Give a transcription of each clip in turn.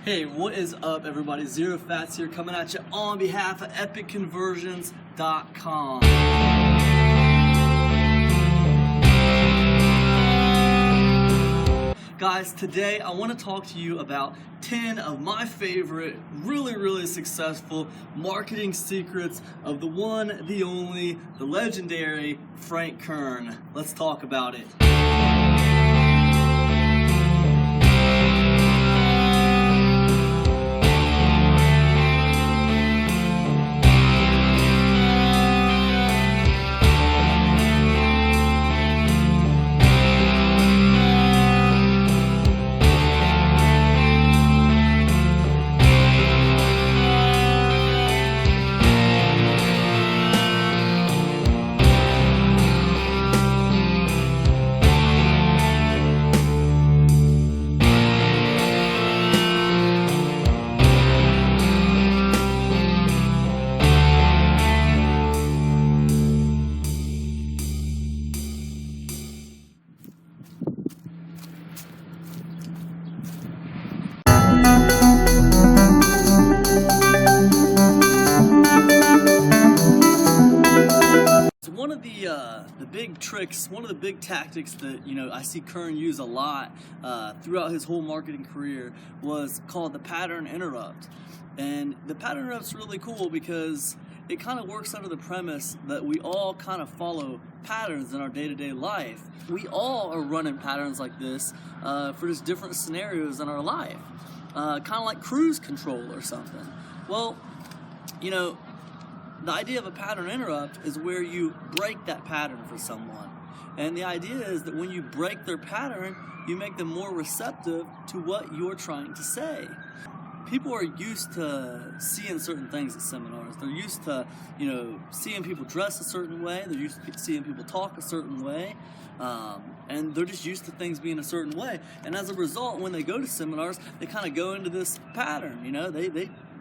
Hey, what is up, everybody? Zero Fats here, coming at you on behalf of epicconversions.com. Guys, today I want to talk to you about 10 of my favorite, really successful marketing secrets of the one, the only, the legendary Frank Kern. Let's talk about it. One of the big tricks, one of the big tactics that I see Kern use a lot throughout his whole marketing career was called the pattern interrupt. And the pattern interrupt's really cool because it kind of works under the premise that we all kind of follow patterns in our day-to-day life. We all are running patterns like this for just different scenarios in our life, kind of like cruise control or something. Well, the idea of a pattern interrupt is where you break that pattern for someone. And the idea is that when you break their pattern, you make them more receptive to what you're trying to say. People are used to seeing certain things at seminars. They're used to, seeing people dress a certain way. They're used to seeing people talk a certain way. And they're just used to things being a certain way. And as a result, when they go to seminars, they kind of go into this pattern.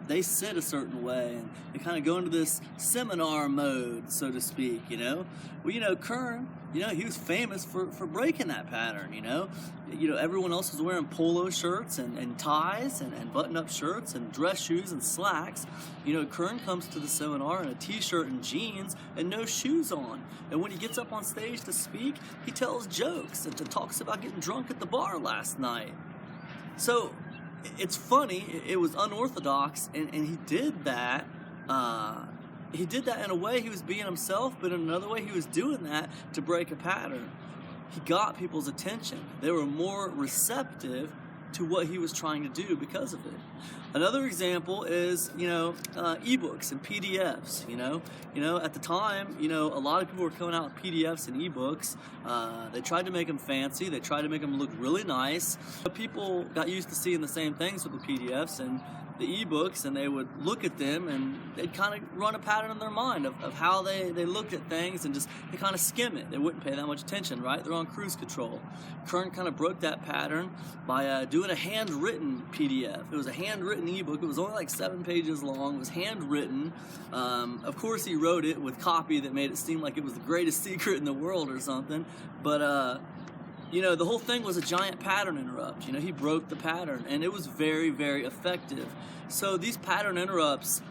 They sit a certain way, and they kind of go into this seminar mode, so to speak, Well, Kern, he was famous for breaking that pattern, Everyone else was wearing polo shirts and ties and button-up shirts and dress shoes and slacks. Kern comes to the seminar in a t-shirt and jeans and no shoes on. And when he gets up on stage to speak, he tells jokes and talks about getting drunk at the bar last night. So it's funny, it was unorthodox, and he did that. He did that in a way he was being himself, but in another way he was doing that to break a pattern. He got people's attention. They were more receptive to what he was trying to do because of it. Another example is, ebooks and PDFs, at the time, a lot of people were coming out with PDFs and ebooks. They tried to make them fancy. They tried to make them look really nice. But people got used to seeing the same things with the PDFs and the ebooks, and they would look at them and they'd kind of run a pattern in their mind of how they looked at things, and they kind of skim it. They wouldn't pay that much attention, right? They're on cruise control. Kern kind of broke that pattern by doing a handwritten PDF. It was a handwritten ebook. It was only like 7 pages long. It was handwritten. Of course, he wrote it with copy that made it seem like it was the greatest secret in the world or something. But the whole thing was a giant pattern interrupt. He broke the pattern, and it was very effective. So these pattern interrupts,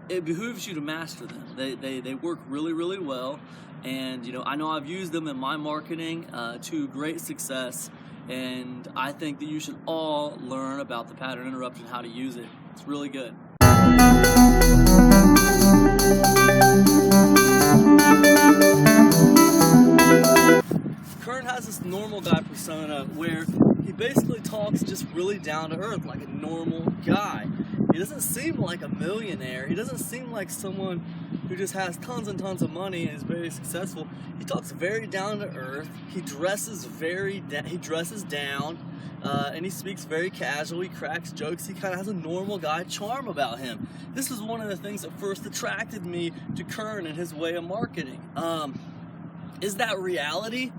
it behooves you to master them. They work really well, and I know I've used them in my marketing to great success, and I think that you should all learn about the pattern interrupt and how to use it. It's really good. Kern has this normal guy persona where he basically talks just really down to earth, like a normal guy. He doesn't seem like a millionaire. He doesn't seem like someone who just has tons and tons of money and is very successful. He talks very down to earth. He dresses down, and he speaks very casual. He cracks jokes. He kind of has a normal guy charm about him. This is one of the things that first attracted me to Kern and his way of marketing. Is that reality?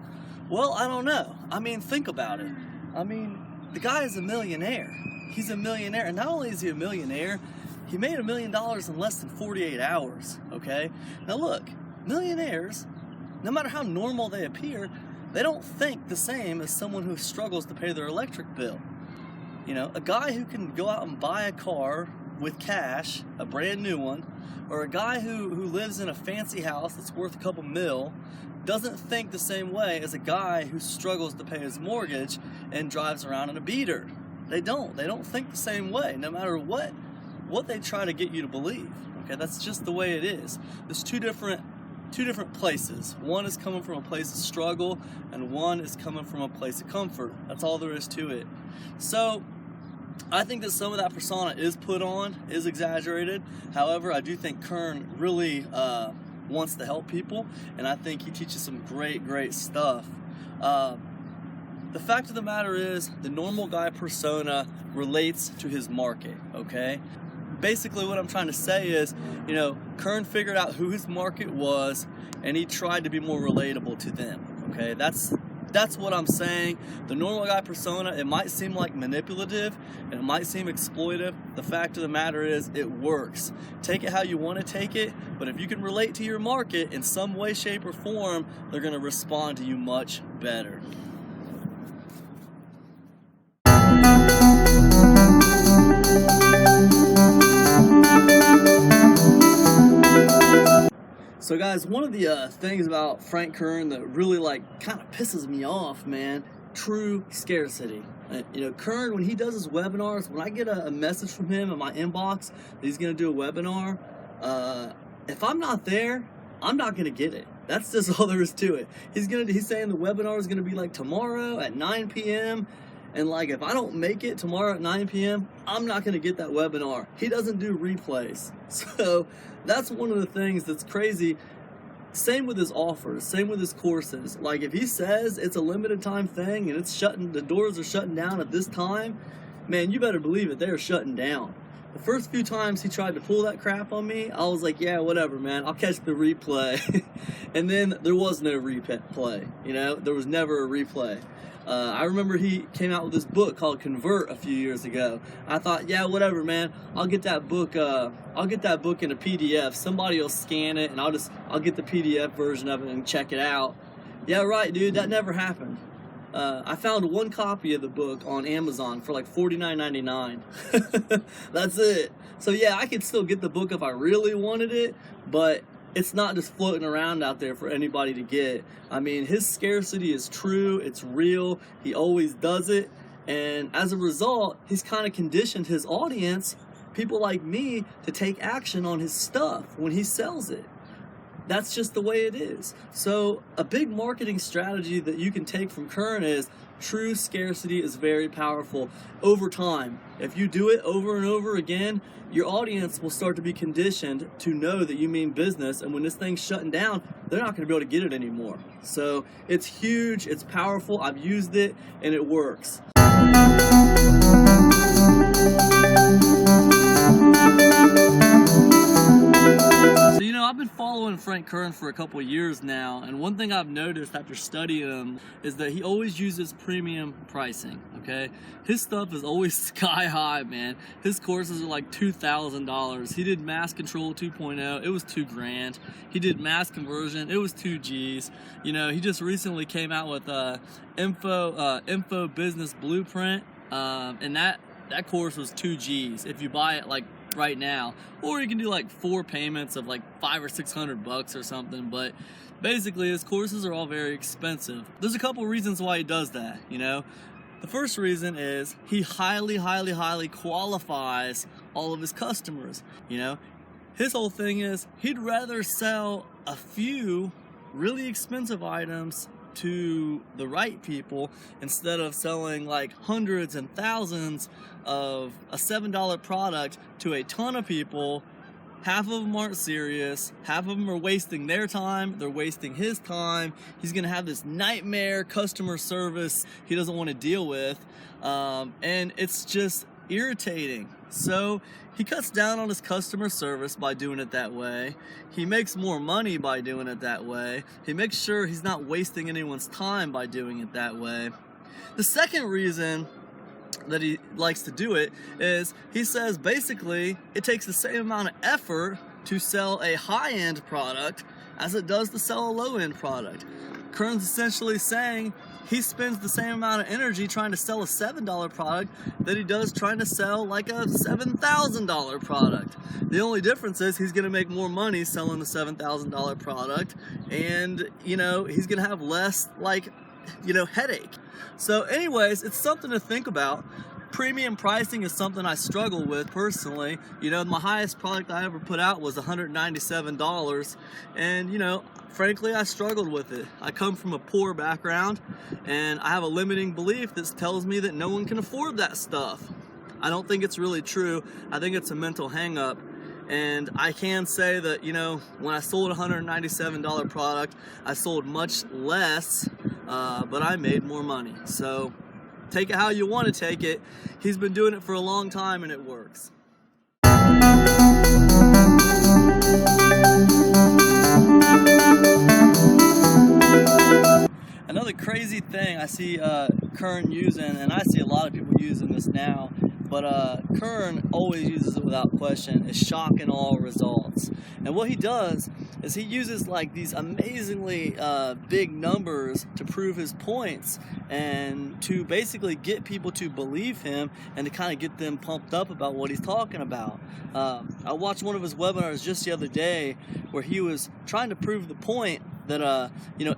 Well, I don't know. Think about it. The guy is a millionaire. He's a millionaire. And not only is he a millionaire, he made $1 million in less than 48 hours, okay? Now look, millionaires, no matter how normal they appear, they don't think the same as someone who struggles to pay their electric bill. You know, a guy who can go out and buy a car with cash, a brand new one, or a guy who lives in a fancy house that's worth a couple mil, doesn't think the same way as a guy who struggles to pay his mortgage and drives around in a beater. They don't think the same way, no matter what they try to get you to believe. Okay, that's just the way it is. There's two different places. One is coming from a place of struggle, and one is coming from a place of comfort. That's all there is to it. So I think that some of that persona is put on, is exaggerated. However, I do think Kern really wants to help people, and I think he teaches some great stuff. The fact of the matter is, the normal guy persona relates to his market, okay? Basically what I'm trying to say is, you know, Kern figured out who his market was, and he tried to be more relatable to them, okay? That's what I'm saying. The normal guy persona, it might seem like manipulative, and it might seem exploitive. The fact of the matter is, it works. Take it how you want to take it, but if you can relate to your market in some way, shape, or form, they're going to respond to you much better. So guys, one of the things about Frank Kern that really kind of pisses me off, man, true scarcity. You know, Kern, when he does his webinars, when I get a message from him in my inbox that he's going to do a webinar, if I'm not there, I'm not going to get it. That's just all there is to it. He's saying the webinar is going to be like tomorrow at 9 p.m. And if I don't make it tomorrow at 9 p.m., I'm not going to get that webinar. He doesn't do replays. So that's one of the things that's crazy. Same with his offers, same with his courses. If he says it's a limited time thing and the doors are shutting down at this time, man, you better believe it, they're shutting down. The first few times he tried to pull that crap on me, I was like, yeah, whatever, man, I'll catch the replay. And then there was no replay, you know, there was never a replay. I remember he came out with this book called Convert a few years ago. I thought, yeah, whatever, man. I'll get that book. I'll get that book in a PDF. Somebody will scan it, and I'll get the PDF version of it and check it out. Yeah, right, dude. That never happened. I found one copy of the book on Amazon for $49.99. That's it. So yeah, I could still get the book if I really wanted it, but it's not just floating around out there for anybody to get. I mean, his scarcity is true, it's real, he always does it, and as a result, he's kind of conditioned his audience, people like me, to take action on his stuff when he sells it. That's just the way it is. So a big marketing strategy that you can take from Kern is true scarcity is very powerful over time. If you do it over and over again, your audience will start to be conditioned to know that you mean business, and when this thing's shutting down, they're not going to be able to get it anymore. So it's huge, it's powerful, I've used it, and it works. So, you know, I've been following Frank Kern for a couple of years now, and one thing I've noticed after studying him is that he always uses premium pricing, okay? His stuff is always sky high, man. His courses are like $2,000. He did Mass Control 2.0, it was $2,000. He did Mass Conversion, it was 2 G's. You know, he just recently came out with Info Business Blueprint, and that course was 2 G's if you buy it right now, or you can do 4 payments of $500 or $600 or something. But basically his courses are all very expensive. There's a couple reasons why he does that, you know. The first reason is he highly qualifies all of his customers. You know, his whole thing is he'd rather sell a few really expensive items to the right people instead of selling hundreds and thousands of a $7 product to a ton of people. Half of them aren't serious, half of them are wasting their time, they're wasting his time. He's gonna have this nightmare customer service he doesn't want to deal with, and it's just irritating. So he cuts down on his customer service by doing it that way. He makes more money by doing it that way. He makes sure he's not wasting anyone's time by doing it that way. The second reason that he likes to do it is he says basically it takes the same amount of effort to sell a high-end product as it does to sell a low-end product. Kern's essentially saying he spends the same amount of energy trying to sell a $7 product that he does trying to sell like a $7,000 product. The only difference is he's going to make more money selling the $7,000 product, and he's going to have less headache. So anyways, it's something to think about. Premium pricing is something I struggle with personally. My highest product I ever put out was $197, and frankly, I struggled with it. I come from a poor background, and I have a limiting belief that tells me that no one can afford that stuff. I don't think it's really true. I think it's a mental hang-up. And I can say that, when I sold a $197 product, I sold much less, but I made more money. So take it how you want to take it. He's been doing it for a long time, and it works. Another crazy thing I see Kern using, and I see a lot of people using this now, but Kern always uses it without question, is shock and awe results. And what he does is he uses these amazingly big numbers to prove his points and to basically get people to believe him and to kind of get them pumped up about what he's talking about. I watched one of his webinars just the other day where he was trying to prove the point that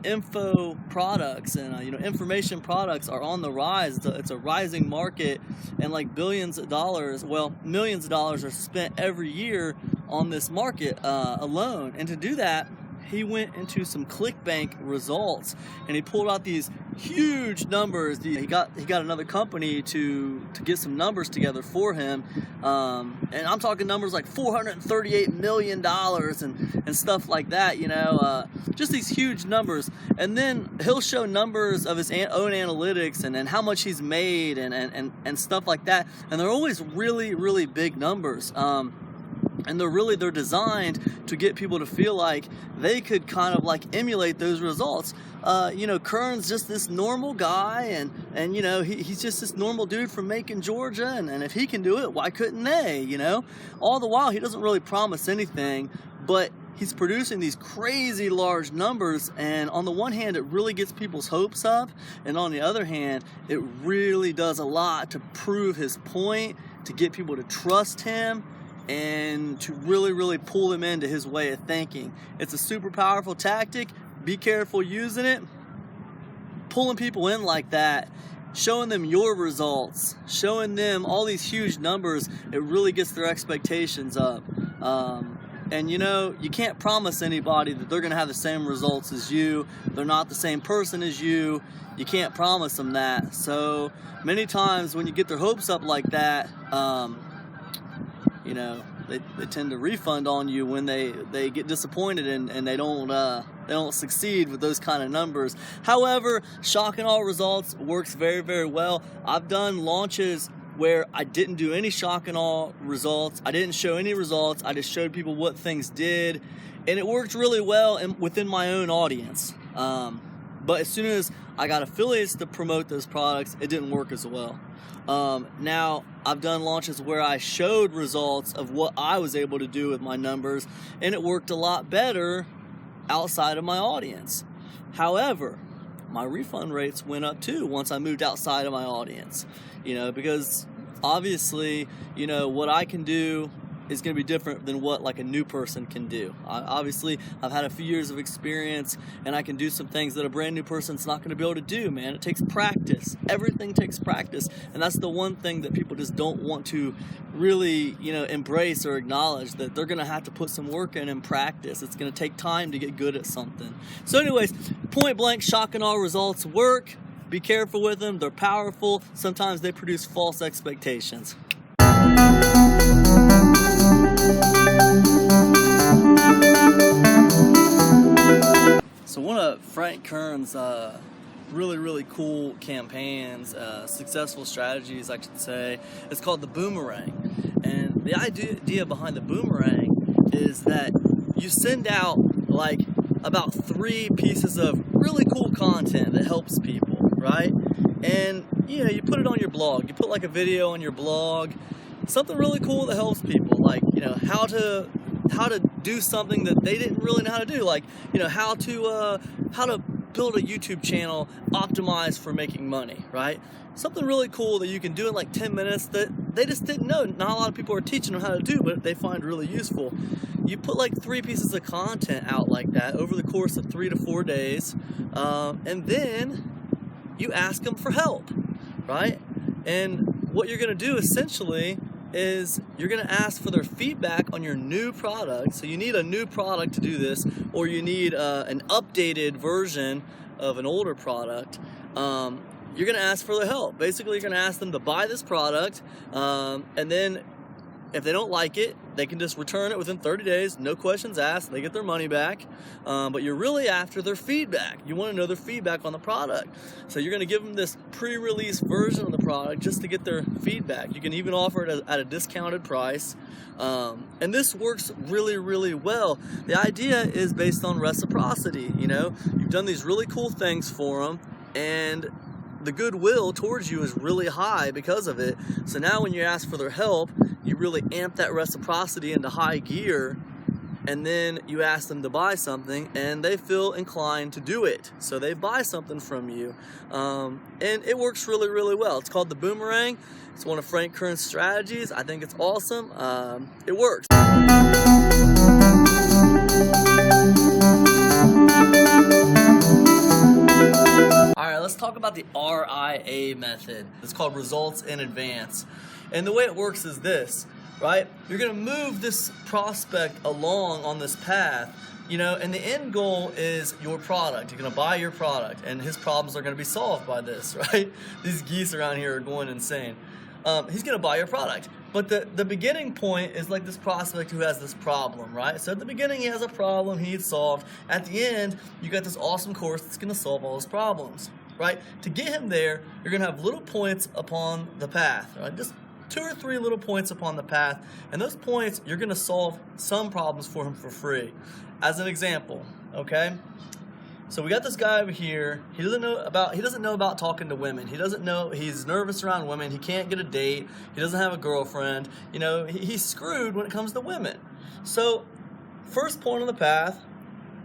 info products and information products are on the rise. It's a rising market, and billions of dollars, millions of dollars are spent every year on this market alone. And to do that, he went into some ClickBank results, and he pulled out these huge numbers. He got another company to get some numbers together for him, and I'm talking numbers like $438 million and stuff like that, just these huge numbers. And then he'll show numbers of his own analytics and how much he's made and stuff like that, and they're always really, really big numbers. And they're designed to get people to feel like they could kind of emulate those results. Kern's just this normal guy, and he's just this normal dude from Macon, Georgia, and if he can do it, why couldn't they? All the while he doesn't really promise anything, but he's producing these crazy large numbers, and on the one hand it really gets people's hopes up, and on the other hand it really does a lot to prove his point, to get people to trust him, and to really, really pull them into his way of thinking. It's a super powerful tactic. Be careful using it. Pulling people in like that, showing them your results, showing them all these huge numbers, it really gets their expectations up. And you can't promise anybody that they're going to have the same results as you. They're not the same person as you. You can't promise them that. So many times when you get their hopes up like that, they tend to refund on you when they get disappointed and they don't succeed with those kind of numbers. However, shock and awe results works very, very well. I've done launches where I didn't do any shock and awe results. I didn't show any results. I just showed people what things did, and it worked really well within my own audience. But as soon as I got affiliates to promote those products, it didn't work as well. Now, I've done launches where I showed results of what I was able to do with my numbers, and it worked a lot better outside of my audience. However, my refund rates went up too once I moved outside of my audience, because obviously, what I can do is going to be different than what a new person can do. Obviously, I've had a few years of experience, and I can do some things that a brand new person's not going to be able to do, man. It takes practice. Everything takes practice, and that's the one thing that people just don't want to really, embrace or acknowledge, that they're going to have to put some work in and practice. It's going to take time to get good at something. So anyways, point blank, shock and awe results work. Be careful with them. They're powerful. Sometimes they produce false expectations. So one of Frank Kern's really, really cool campaigns, successful strategies, I should say, is called the boomerang. And the idea behind the boomerang is that you send out about 3 pieces of really cool content that helps people, right? And you put it on your blog. You put a video on your blog, something really cool that helps people, how to do something that they didn't really know how to do, how to build a YouTube channel optimized for making money, right? Something really cool that you can do in like 10 minutes that they just didn't know. Not a lot of people are teaching them how to do, but they find really useful. You put like 3 pieces of content out like that over the course of 3 to 4 days, and then you ask them for help, right? And what you're gonna do essentially is you're gonna ask for their feedback on your new product. So you need a new product to do this, or you need an updated version of an older product. You're gonna ask for their help. Basically, you're gonna ask them to buy this product, and then if they don't like it, they can just return it within 30 days, no questions asked, they get their money back. But you're really after their feedback. You wanna know their feedback on the product. So you're gonna give them this pre-release version of the product just to get their feedback. You can even offer it at a discounted price. And this works really, really well. The idea is based on reciprocity. You know, you've done these really cool things for them, and the goodwill towards you is really high because of it. So now when you ask for their help, you really amp that reciprocity into high gear, and then you ask them to buy something and they feel inclined to do it. So they buy something from you. And it works really, really well. It's called the boomerang. It's one of Frank Kern's strategies. I think it's awesome. It works. Alright, let's talk about the RIA method. It's called results in advance. And the way it works is this, right? You're gonna move this prospect along on this path, you know, and the end goal is your product. You're gonna buy your product, and his problems are gonna be solved by this, right? These geese around here are going insane. He's gonna buy your product. But the beginning point is like this prospect who has this problem, right? So at the beginning he has a problem he needs solved. At the end, you got this awesome course that's gonna solve all his problems, right? To get him there, you're gonna have little points upon the path, right? Just 2 or 3 little points upon the path, and those points, you're gonna solve some problems for him for free. As an example, okay? So we got this guy over here. He doesn't know about talking to women. He doesn't know. He's nervous around women. He can't get a date. He doesn't have a girlfriend. You know, he's screwed when it comes to women. So first point on the path,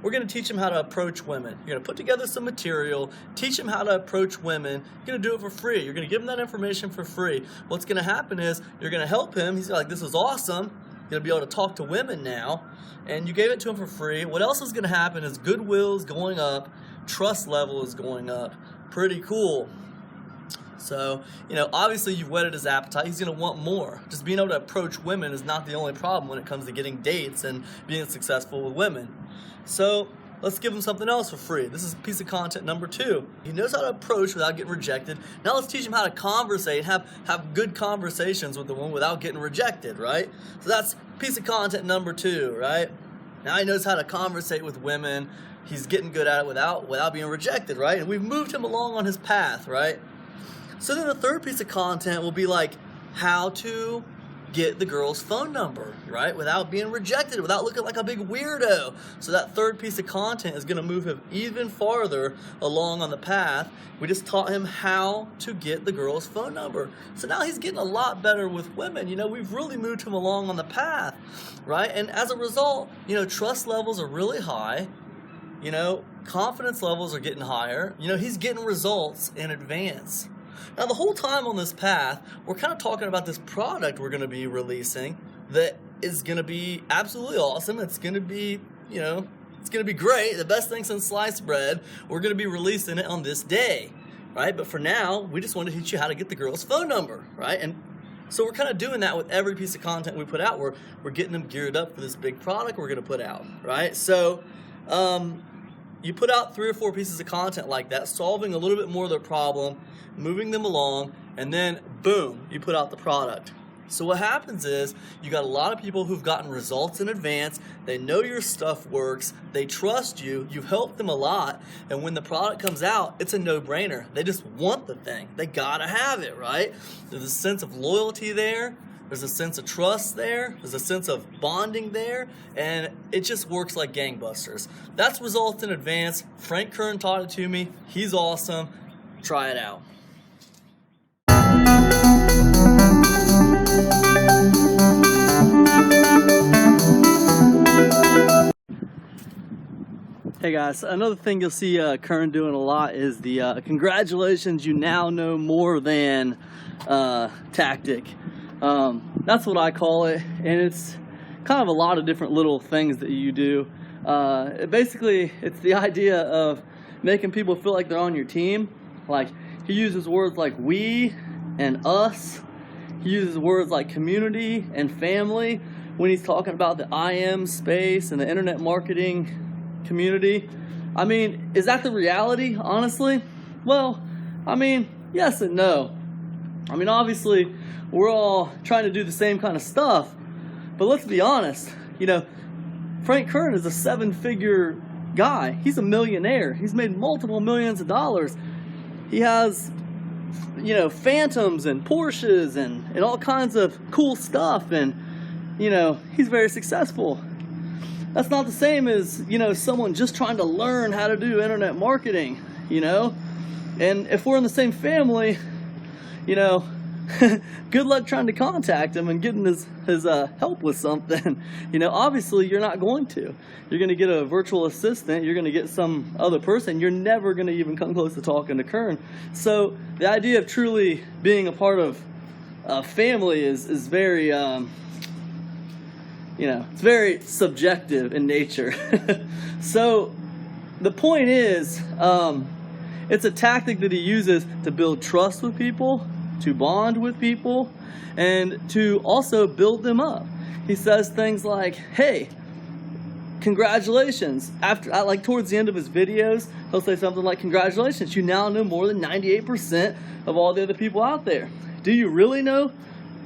we're going to teach him how to approach women. You're going to put together some material, teach him how to approach women. You're going to do it for free. You're going to give him that information for free. What's going to happen is you're going to help him. He's like, this is awesome. You're going to be able to talk to women now. And you gave it to him for free. What else is going to happen is goodwill is going up, trust level is going up. Pretty cool. So, you know, obviously you've whetted his appetite. He's going to want more. Just being able to approach women is not the only problem when it comes to getting dates and being successful with women. So let's give him something else for free. This is piece of content number 2. He knows how to approach without getting rejected. Now let's teach him how to conversate, have good conversations with the woman without getting rejected, right? So that's piece of content number 2, right? Now he knows how to conversate with women. He's getting good at it without being rejected, right? And we've moved him along on his path, right? So then the third piece of content will be like how to get the girl's phone number, right? Without being rejected, without looking like a big weirdo. So that third piece of content is gonna move him even farther along on the path. We just taught him how to get the girl's phone number. So now he's getting a lot better with women. You know, we've really moved him along on the path, right? And as a result, you know, trust levels are really high. You know, confidence levels are getting higher. You know, he's getting results in advance. Now, the whole time on this path, we're kind of talking about this product we're going to be releasing that is going to be absolutely awesome. It's going to be, you know, it's going to be great. The best thing since sliced bread. We're going to be releasing it on this day, right? But for now, we just want to teach you how to get the girl's phone number, right? And so we're kind of doing that with every piece of content we put out. We're getting them geared up for this big product we're going to put out, right? So, you put out 3 or 4 pieces of content like that, solving a little bit more of their problem, moving them along, and then boom, you put out the product. So what happens is you got a lot of people who've gotten results in advance. They know your stuff works. They trust you. You've helped them a lot. And when the product comes out, it's a no-brainer. They just want the thing. They gotta have it, right? There's a sense of loyalty there. There's a sense of trust there. There's a sense of bonding there. And it just works like gangbusters. That's results in advance. Frank Kern taught it to me. He's awesome. Try it out. Hey guys, another thing you'll see Kern doing a lot is the congratulations, you now know more than tactic. That's what I call it, and it's kind of a lot of different little things that you do. Basically, it's the idea of making people feel like they're on your team. Like, he uses words like we and us. He uses words like community and family when he's talking about the IM space and the internet marketing community. I mean, is that the reality, honestly? Well, I mean, yes and no. I mean, obviously, we're all trying to do the same kind of stuff, but let's be honest, you know, Frank Kern is a 7-figure guy. He's a millionaire. He's made multiple millions of dollars. He has, you know, Phantoms and Porsches and all kinds of cool stuff, and, you know, he's very successful. That's not the same as, you know, someone just trying to learn how to do internet marketing, you know? And if we're in the same family, you know, good luck trying to contact him and getting his help with something. You know, obviously you're not going to. You're going to get a virtual assistant. You're going to get some other person. You're never going to even come close to talking to Kern. So the idea of truly being a part of a family is very... you know, it's very subjective in nature. So the point is, it's a tactic that he uses to build trust with people, to bond with people, and to also build them up. He says things like, hey, congratulations. After, like, towards the end of his videos, he'll say something like, congratulations, you now know more than 98% of all the other people out there. Do you really know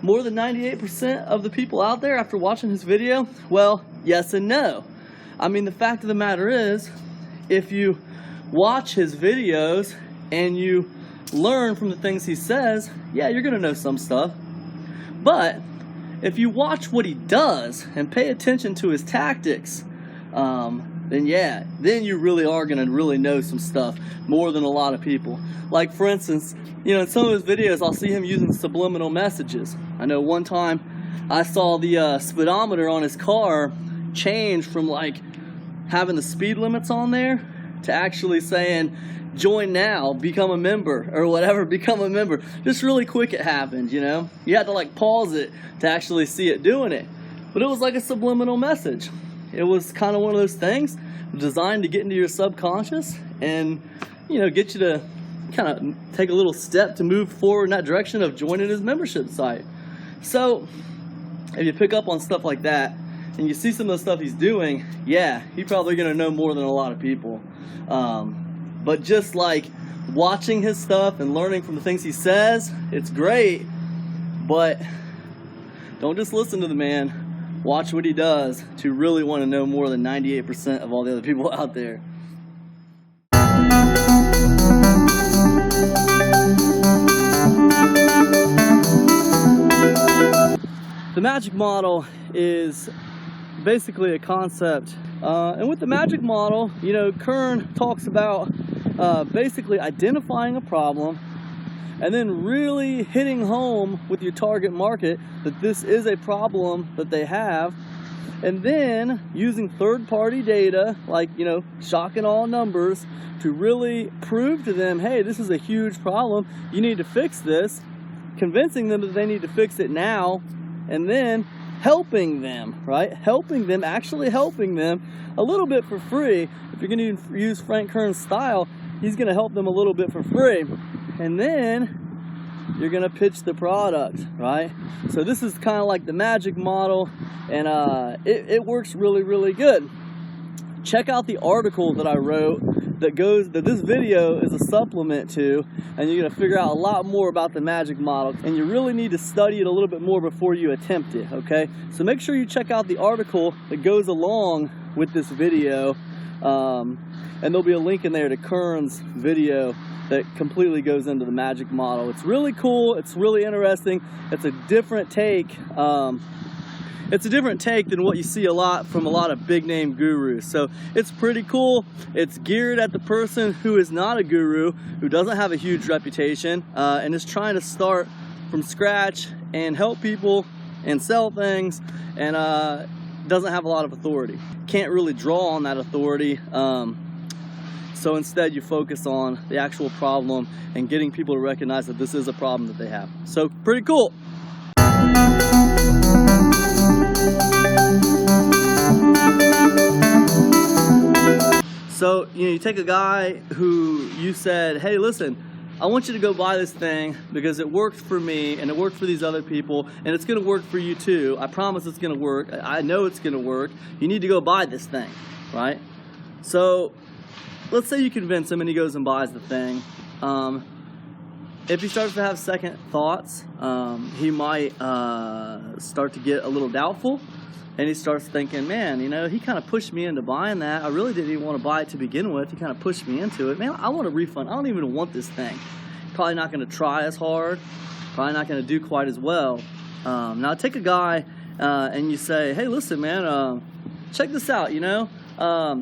more than 98% of the people out there after watching his video? Well, yes and no. I mean, the fact of the matter is, if you watch his videos and you learn from the things he says, yeah, you're going to know some stuff. But if you watch what he does and pay attention to his tactics, then you really are going to really know some stuff more than a lot of people. Like, for instance, you know, in some of his videos, I'll see him using subliminal messages. I know one time I saw the speedometer on his car change from, like, having the speed limits on there to actually saying, join now, become a member, or whatever, become a member. Just really quick it happened, you know? You had to, like, pause it to actually see it doing it. But it was like a subliminal message. It was kind of one of those things designed to get into your subconscious and, you know, get you to kind of take a little step to move forward in that direction of joining his membership site. So if you pick up on stuff like that and you see some of the stuff he's doing, yeah, he's probably going to know more than a lot of people. But just like watching his stuff and learning from the things he says, it's great, but don't just listen to the man. Watch what he does to really want to know more than 98% of all the other people out there. The magic model is basically a concept. And with the magic model, you know, Kern talks about basically identifying a problem and then really hitting home with your target market that this is a problem that they have, and then using third-party data like, you know, shock and awe numbers to really prove to them, hey, this is a huge problem, you need to fix this, convincing them that they need to fix it now, and then helping them, right? Helping them, actually helping them a little bit for free. If you're going to use Frank Kern's style, he's going to help them a little bit for free. And then you're going to pitch the product, right? So this is kind of like the magic model, and it works really, really good. Check out the article that I wrote that this video is a supplement to, and you're going to figure out a lot more about the magic model, and you really need to study it a little bit more before you attempt it, okay? So make sure you check out the article that goes along with this video, and there'll be a link in there to Kern's video that completely goes into the magic model. It's really cool, it's really interesting, it's a different take. It's a different take than what you see a lot from a lot of big name gurus. So it's pretty cool. It's geared at the person who is not a guru, who doesn't have a huge reputation, and is trying to start from scratch and help people and sell things, and doesn't have a lot of authority. Can't really draw on that authority So instead you focus on the actual problem and getting people to recognize that this is a problem that they have. So pretty cool. So, you take a guy who you said, hey, listen, I want you to go buy this thing because it worked for me and it worked for these other people and it's going to work for you too. I promise it's going to work. I know it's going to work. You need to go buy this thing, right? So let's say you convince him and he goes and buys the thing. If he starts to have second thoughts, he might start to get a little doubtful. And he starts thinking, man, he kind of pushed me into buying that. I really didn't even want to buy it to begin with. He kind of pushed me into it. Man, I want a refund. I don't even want this thing. Probably not going to try as hard. Probably not going to do quite as well. Now, take a guy and you say, hey, listen, man, check this out,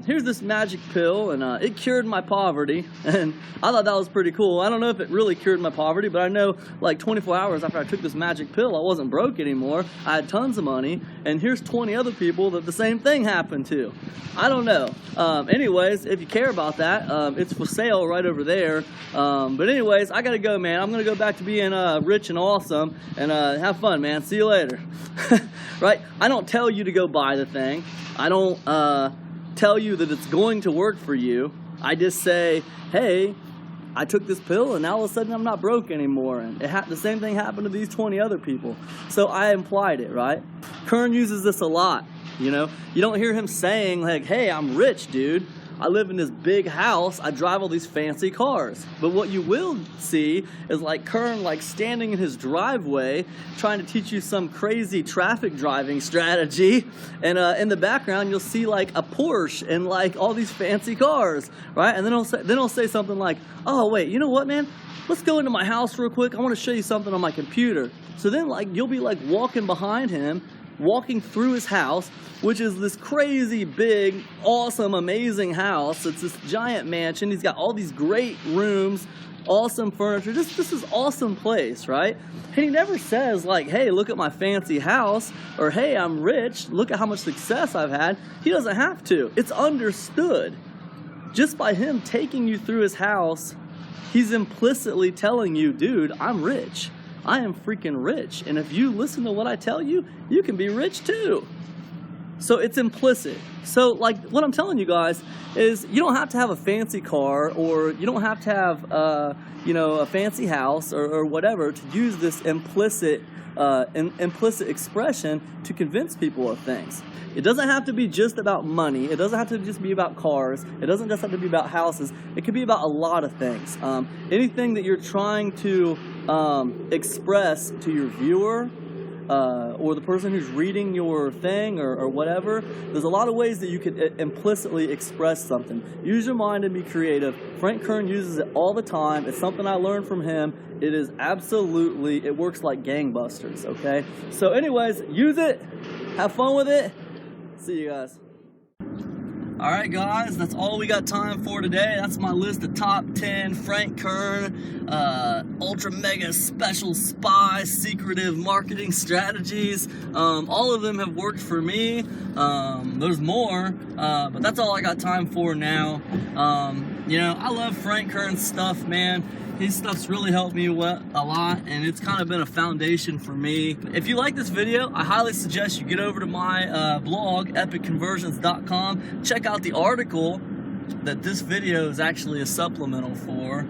here's this magic pill, and it cured my poverty, and I thought that was pretty cool. I don't know if it really cured my poverty, but I know like 24 hours after I took this magic pill, I wasn't broke anymore. I had tons of money, and here's 20 other people that the same thing happened to. I don't know. Anyways, if you care about that, it's for sale right over there. But anyways, I gotta go, man. I'm gonna go back to being rich and awesome, and have fun, man. See you later. Right? I don't tell you to go buy the thing. I don't tell you that it's going to work for you. I just say, hey, I took this pill and now all of a sudden I'm not broke anymore, and the same thing happened to these 20 other people. So I implied it, right? Kern uses this a lot. You don't hear him saying like, hey, I'm rich, dude. I live in this big house. I drive all these fancy cars. But what you will see is like Kern standing in his driveway trying to teach you some crazy traffic driving strategy. And in the background, you'll see like a Porsche and like all these fancy cars, right? And then he'll say something like, oh, wait, you know what, man? Let's go into my house real quick. I want to show you something on my computer. So then you'll be like walking behind him, walking through his house, which is this crazy big, awesome, amazing house. It's this giant mansion. He's got all these great rooms, awesome furniture. This is awesome place, right? And he never says like, hey, look at my fancy house, or hey, I'm rich. Look at how much success I've had. He doesn't have to. It's understood. Just by him taking you through his house, he's implicitly telling you, dude, I'm rich. I am freaking rich, and if you listen to what I tell you, you can be rich too. So it's implicit. So like what I'm telling you guys is you don't have to have a fancy car, or you don't have to have a fancy house or whatever to use this implicit expression to convince people of things. It doesn't have to be just about money. It doesn't have to just be about cars. It doesn't just have to be about houses. It could be about a lot of things. Anything that you're trying to express to your viewer or the person who's reading your thing or whatever, there's a lot of ways that you could implicitly express something. Use your mind and be creative. Frank Kern uses it all the time. It's something I learned from him. It is absolutely, it works like gangbusters, okay? So anyways, use it. Have fun with it. See you guys. Alright guys, that's all we got time for today. That's my list of top 10 Frank Kern ultra mega special spy secretive marketing strategies. All of them have worked for me. There's more, but that's all I got time for now. I love Frank Kern's stuff, man. His stuff's really helped me a lot, and it's kind of been a foundation for me. If you like this video, I highly suggest you get over to my blog, epicconversions.com. Check out the article that this video is actually a supplemental for.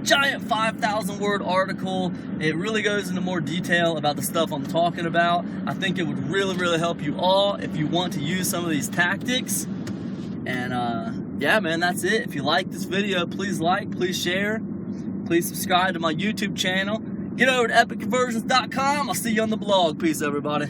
Giant 5,000 word article. It really goes into more detail about the stuff I'm talking about. I think it would really, really help you all if you want to use some of these tactics. And yeah, man, that's it. If you like this video, please like, please share. Please subscribe to my YouTube channel. Get over to epicconversions.com. I'll see you on the blog. Peace, everybody.